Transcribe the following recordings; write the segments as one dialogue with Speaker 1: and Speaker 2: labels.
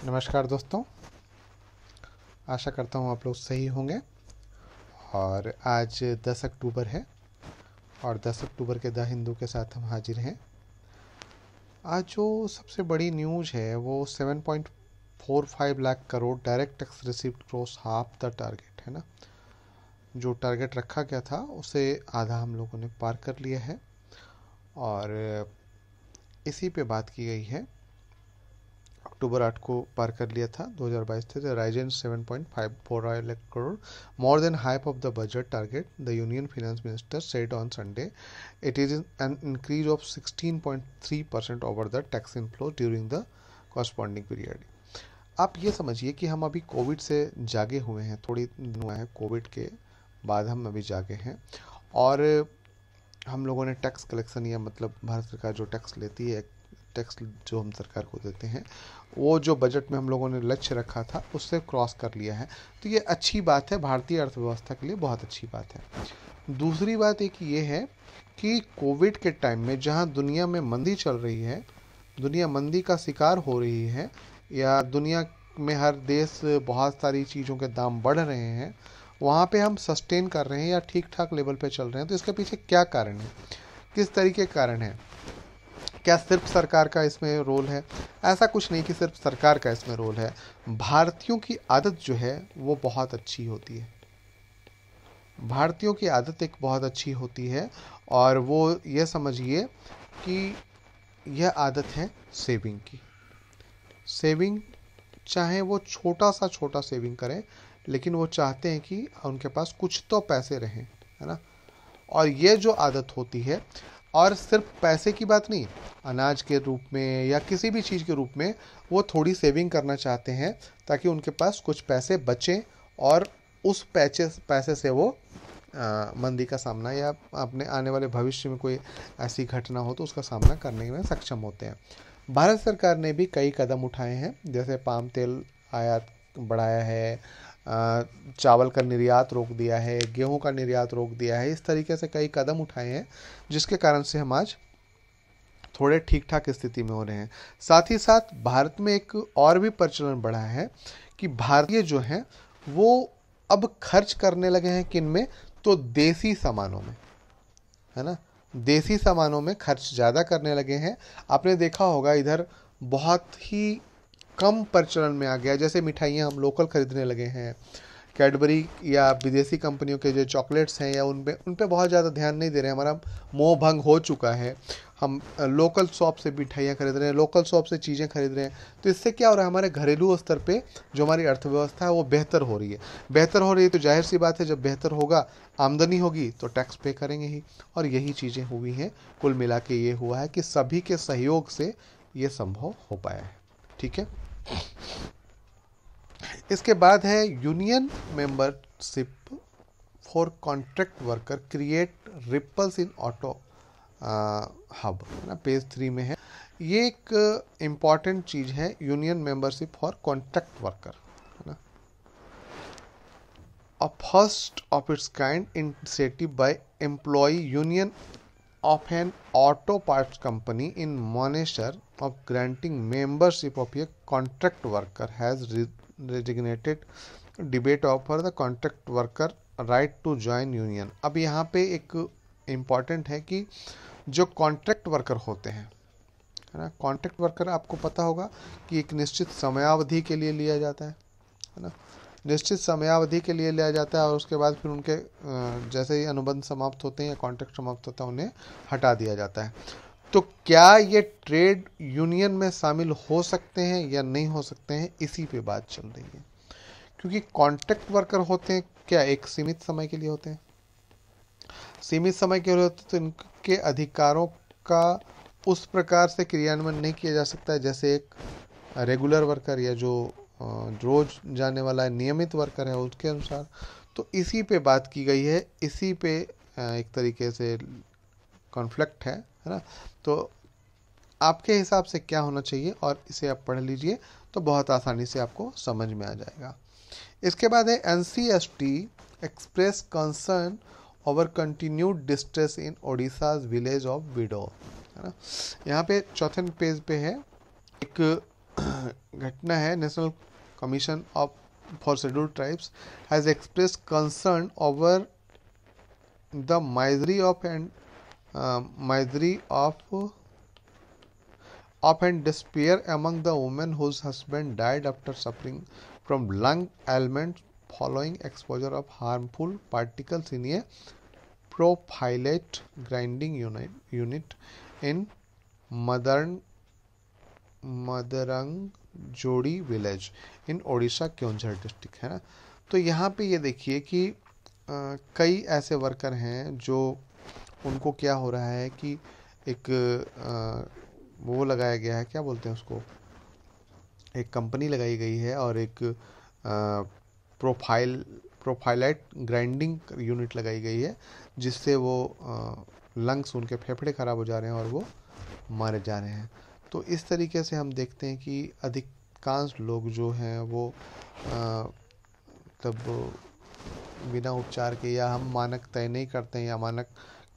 Speaker 1: नमस्कार दोस्तों, आशा करता हूँ आप लोग सही होंगे। और आज 10 अक्टूबर है और 10 अक्टूबर के द हिंदू के साथ हम हाजिर हैं। आज जो सबसे बड़ी न्यूज़ है वो 7.45 lakh crore direct tax received cross half the target है ना। जो टारगेट रखा गया था उसे आधा हम लोगों ने पार कर लिया है और इसी पे बात की गई है। अक्टूबर 8 को पार कर लिया था 2022 थे। Ryzen 7.54 lakh crore, more than half of the budget target, the union finance minister said on Sunday. It is an increase of 16.3% over the tax inflow during the corresponding period. आप ये समझिए कि हम अभी कोविड से जागे हुए हैं, थोड़ी दिन हुआ है कोविड के बाद हम अभी जागे हैं और हम लोगों ने टैक्स कलेक्शन या मतलब भारत सरकार जो टैक्स लेती है, टैक्स जो हम सरकार को देते हैं, वो जो बजट में हम लोगों ने लक्ष्य रखा था उससे क्रॉस कर लिया है। तो ये अच्छी बात है, भारतीय अर्थव्यवस्था के लिए बहुत अच्छी बात है। दूसरी बात एक ये है कि कोविड के टाइम में जहाँ दुनिया में मंदी चल रही है, दुनिया मंदी का शिकार हो रही है या दुनिया में हर देश बहुत सारी चीज़ों के दाम बढ़ रहे हैं, वहाँ पे हम सस्टेन कर रहे हैं या ठीक ठाक लेवल पे चल रहे हैं। तो इसके पीछे क्या कारण है, किस तरीके के कारण है? क्या सिर्फ सरकार का इसमें रोल है? ऐसा कुछ नहीं कि सिर्फ सरकार का इसमें रोल है। भारतीयों की आदत जो है वो बहुत अच्छी होती है। भारतीयों की आदत एक बहुत अच्छी होती है और वो ये समझिए कि यह आदत है सेविंग की। सेविंग, चाहे वो छोटा सेविंग करें, लेकिन वो चाहते हैं कि उनके पास कुछ तो पैसे रहें, है ना। और ये जो आदत होती है, और सिर्फ पैसे की बात नहीं, अनाज के रूप में या किसी भी चीज़ के रूप में वो थोड़ी सेविंग करना चाहते हैं ताकि उनके पास कुछ पैसे बचें और उस पैसे से वो मंदी का सामना या अपने आने वाले भविष्य में कोई ऐसी घटना हो तो उसका सामना करने में सक्षम होते हैं। भारत सरकार ने भी कई कदम उठाए हैं, जैसे पाम तेल आयात बढ़ाया है, चावल का निर्यात रोक दिया है, गेहूं का निर्यात रोक दिया है। इस तरीके से कई कदम उठाए हैं जिसके कारण से हम आज थोड़े ठीक ठाक स्थिति में हो रहे हैं। साथ ही साथ भारत में एक और भी प्रचलन बढ़ा है कि भारतीय जो हैं वो अब खर्च करने लगे हैं किन में, तो देसी सामानों में, है ना। देसी सामानों में खर्च ज़्यादा करने लगे हैं। आपने देखा होगा इधर बहुत ही कम प्रचलन में आ गया, जैसे मिठाइयाँ हम लोकल खरीदने लगे हैं, कैडबरी या विदेशी कंपनियों के जो चॉकलेट्स हैं या उन पे बहुत ज़्यादा ध्यान नहीं दे रहे हैं। हमारा मोह भंग हो चुका है, हम लोकल शॉप से मिठाइयाँ खरीद रहे हैं, लोकल शॉप से चीज़ें खरीद रहे हैं। तो इससे क्या हो रहा है, हमारे घरेलू स्तर पे जो हमारी अर्थव्यवस्था है वो बेहतर हो रही है। बेहतर हो रही है तो जाहिर सी बात है, जब बेहतर होगा, आमदनी होगी तो टैक्स पे करेंगे ही। और यही चीज़ें हुई हैं। कुल मिला के ये हुआ है कि सभी के सहयोग से ये संभव हो पाया है। ठीक है। इसके बाद है union membership for contract worker create ripples in auto hub, है ना, पेज 3 में है। ये एक इम्पॉर्टेंट चीज़ है, union membership for contract worker, है ना। A first of its kind initiative by employ union of an auto parts company in Manesar of granting membership of a contract worker has resignated debate over the contract worker right to join union। अब यहाँ पे एक important है कि जो contract worker होते हैं, है ना, कॉन्ट्रैक्ट वर्कर आपको पता होगा कि एक निश्चित समयावधि के लिए लिया जाता है ना, निश्चित समयावधि के लिए लिया जाता है और उसके बाद फिर उनके जैसे ही अनुबंध समाप्त होते हैं या कॉन्ट्रैक्ट समाप्त होता है उन्हें हटा दिया जाता है। तो क्या ये ट्रेड यूनियन में शामिल हो सकते हैं या नहीं हो सकते हैं, इसी पे बात चल रही है। क्योंकि कॉन्ट्रैक्ट वर्कर होते हैं क्या, एक सीमित समय के लिए होते हैं, सीमित समय के लिए होते हैं, तो इनके अधिकारों का उस प्रकार से क्रियान्वयन नहीं किया जा सकता है जैसे एक रेगुलर वर्कर या जो रोज जाने वाला है, नियमित वर्कर है, उसके अनुसार। तो इसी पे बात की गई है, इसी पे एक तरीके से कॉन्फ्लिक्ट है ना। तो आपके हिसाब से क्या होना चाहिए और इसे आप पढ़ लीजिए तो बहुत आसानी से आपको समझ में आ जाएगा। इसके बाद है NCST express concern over continued distress in Odisha's village of window, है ना। यहाँ पे चौथे पेज पे है, एक घटना है, national commission of for scheduled tribes has express concern over the misery of and despair among the women whose husband died after suffering from lung ailments following exposure of harmful particles in a propylate grinding unit in Madarangjodi village in Odisha Keonjhar district, है ना। तो यहाँ पे ये देखिए कि कई ऐसे वर्कर हैं जो उनको क्या हो रहा है कि एक वो लगाया गया है, क्या बोलते हैं उसको, एक कंपनी लगाई गई है और एक प्रोफाइलाइट ग्राइंडिंग यूनिट लगाई गई है, जिससे वो लंग्स, उनके फेफड़े ख़राब हो जा रहे हैं और वो मारे जा रहे हैं। तो इस तरीके से हम देखते हैं कि अधिकांश लोग जो हैं वो तब बिना उपचार के, या हम मानक तय नहीं करते हैं या मानक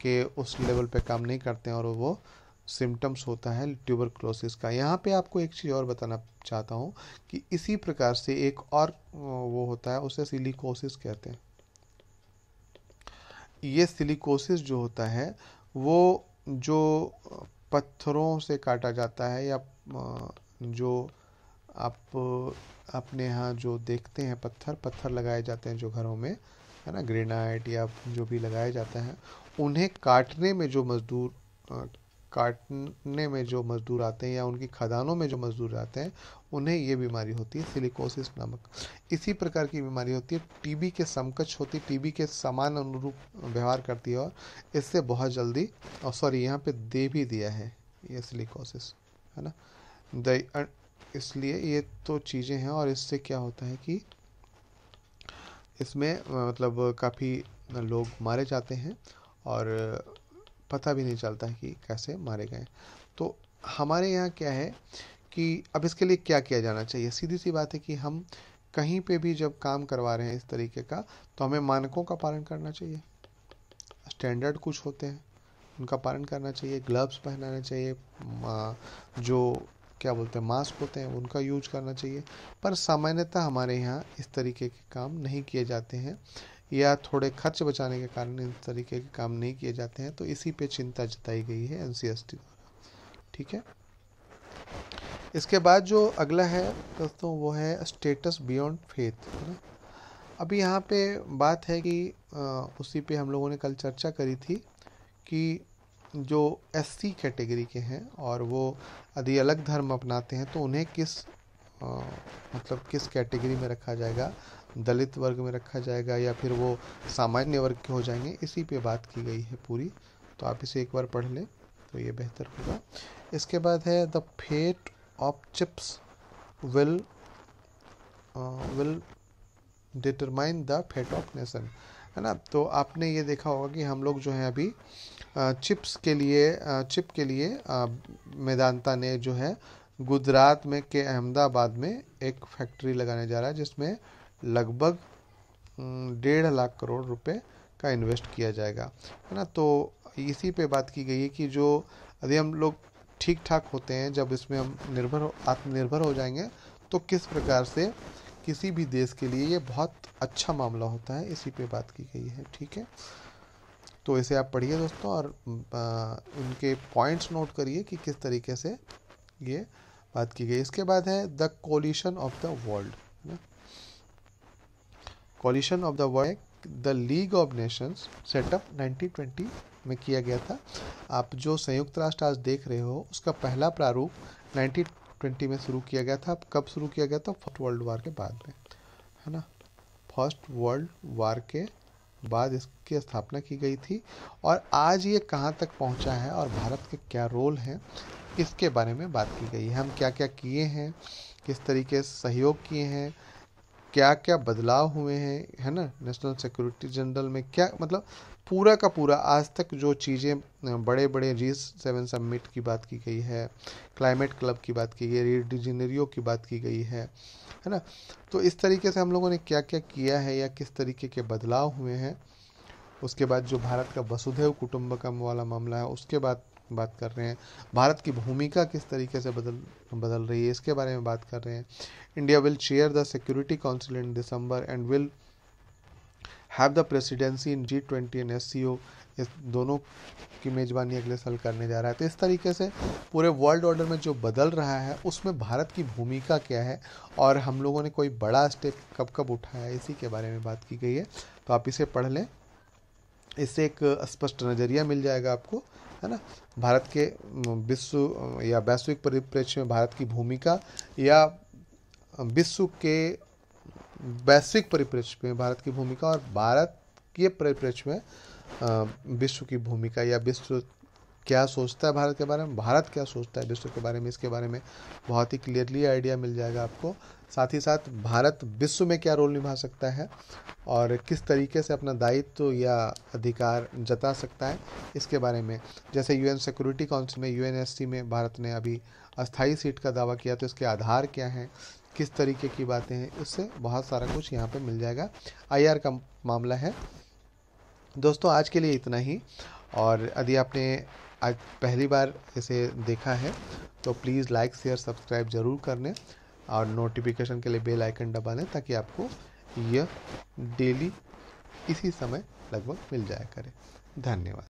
Speaker 1: के उस लेवल पे काम नहीं करते हैं और वो सिम्टम्स होता है ट्यूबरक्लोसिस का। यहाँ पे आपको एक चीज़ और बताना चाहता हूँ कि इसी प्रकार से एक और वो होता है, उसे सिलिकोसिस कहते हैं। ये सिलिकोसिस जो होता है वो जो पत्थरों से काटा जाता है, या जो आप अपने यहाँ जो देखते हैं पत्थर लगाए जाते हैं जो घरों में, है ना, ग्रेनाइट या जो भी लगाया जाता है, उन्हें काटने में जो मजदूर आते हैं या उनकी खदानों में जो मजदूर आते हैं, उन्हें ये बीमारी होती है सिलिकोसिस नामक। इसी प्रकार की बीमारी होती है, टीबी के समकक्ष होती है, टीबी के समान अनुरूप व्यवहार करती है और इससे बहुत जल्दी, और सॉरी यहाँ पे दे भी दिया है ये सिलिकोसिस, है ना। इसलिए ये तो चीज़ें हैं और इससे क्या होता है कि इसमें मतलब काफ़ी लोग मारे जाते हैं और पता भी नहीं चलता है कि कैसे मारे गए। तो हमारे यहाँ क्या है कि अब इसके लिए क्या किया जाना चाहिए। सीधी सी बात है कि हम कहीं पे भी जब काम करवा रहे हैं इस तरीके का, तो हमें मानकों का पालन करना चाहिए। स्टैंडर्ड कुछ होते हैं, उनका पालन करना चाहिए। ग्लव्स पहनाना चाहिए, जो क्या बोलते हैं मास्क होते हैं उनका यूज करना चाहिए। पर सामान्यतः हमारे यहाँ इस तरीके के काम नहीं किए जाते हैं, या थोड़े खर्च बचाने के कारण इस तरीके के काम नहीं किए जाते हैं। तो इसी पे चिंता जताई गई है NCST द्वारा, ठीक है। इसके बाद जो अगला है दोस्तों वो है स्टेटस बियॉन्ड फेथ, है ना। अभी यहाँ पे बात है कि उसी पे हम लोगों ने कल चर्चा करी थी कि जो SC कैटेगरी के हैं और वो यदि अलग धर्म अपनाते हैं तो उन्हें मतलब किस कैटेगरी में रखा जाएगा, दलित वर्ग में रखा जाएगा या फिर वो सामान्य वर्ग के हो जाएंगे, इसी पे बात की गई है पूरी। तो आप इसे एक बार पढ़ लें तो ये बेहतर होगा। इसके बाद है the fate of chips will determine the fate of nation, है ना। तो आपने ये देखा होगा कि हम लोग जो हैं अभी चिप के लिए मेदांता ने जो है गुजरात में के अहमदाबाद में एक फैक्ट्री लगाने जा रहा है, जिसमें लगभग 1.5 लाख करोड़ रुपए का इन्वेस्ट किया जाएगा, है ना। तो इसी पे बात की गई है कि जो यदि हम लोग ठीक ठाक होते हैं, जब इसमें हम आत्मनिर्भर हो जाएंगे, तो किस प्रकार से किसी भी देश के लिए ये बहुत अच्छा मामला होता है, इसी पे बात की गई है, ठीक है। तो इसे आप पढ़िए दोस्तों और उनके पॉइंट्स नोट करिए कि किस तरीके से ये बात की गई। इसके बाद है the collision of the world, collision of the world, the league of Nations setup 1920 में किया गया था। आप जो संयुक्त राष्ट्र आज देख रहे हो उसका पहला प्रारूप 1920 में शुरू किया गया था। कब शुरू किया गया था? फर्स्ट वर्ल्ड वार के बाद में, है ना। फर्स्ट वर्ल्ड वार के बाद इसकी स्थापना की गई थी। और आज ये कहाँ तक पहुँचा है और भारत के क्या रोल हैं, इसके बारे में बात की गई है। हम क्या क्या किए हैं, किस तरीके से सहयोग किए हैं, क्या क्या बदलाव हुए हैं, है ना। नेशनल सिक्योरिटी जनरल में क्या मतलब पूरा का पूरा आज तक जो चीज़ें बड़े बड़े G7 समिट की बात की गई है, क्लाइमेट क्लब की बात की गई है, रियो डी जेनेरियो की बात की गई है ना। तो इस तरीके से हम लोगों ने क्या क्या किया है या किस तरीके के बदलाव हुए हैं। उसके बाद जो भारत का वसुधैव कुटुंबकम वाला मामला है, उसके बाद बात कर रहे हैं। भारत की भूमिका किस तरीके से बदल रही है, इसके बारे में बात कर रहे हैं। India will chair the security council in December and will have the presidency in G20 and SCO। इस दोनों की मेज़बानी अगले साल करने जा रहा है। तो इस तरीके से पूरे वर्ल्ड ऑर्डर में जो बदल रहा है उसमें भारत की भूमिका क्या है और हम लोगों ने कोई बड़ा स्टेप कब कब उठाया है, इसी के बारे में बात की गई है। तो आप इसे पढ़ लें, इससे एक स्पष्ट नज़रिया मिल जाएगा आपको, है ना। भारत के विश्व या वैश्विक परिप्रेक्ष्य में भारत की भूमिका या विश्व के वैश्विक परिप्रेक्ष्य में भारत की भूमिका और भारत के परिप्रेक्ष्य में विश्व की भूमिका या विश्व क्या सोचता है भारत के बारे में, भारत क्या सोचता है विश्व के बारे में, इसके बारे में बहुत ही क्लियरली आइडिया मिल जाएगा आपको। साथ ही साथ भारत विश्व में क्या रोल निभा सकता है और किस तरीके से अपना दायित्व या अधिकार जता सकता है, इसके बारे में। जैसे UN सिक्योरिटी काउंसिल में UNSC में भारत ने अभी अस्थाई सीट का दावा किया, तो इसके आधार क्या हैं, किस तरीके की बातें हैं, इससे बहुत सारा कुछ यहाँ पे मिल जाएगा। IR का मामला है। दोस्तों आज के लिए इतना ही, और यदि आपने आज पहली बार इसे देखा है तो प्लीज़ लाइक शेयर सब्सक्राइब ज़रूर कर लें और नोटिफिकेशन के लिए बेल आइकन दबा लें ताकि आपको यह डेली इसी समय लगभग मिल जाया करे। धन्यवाद।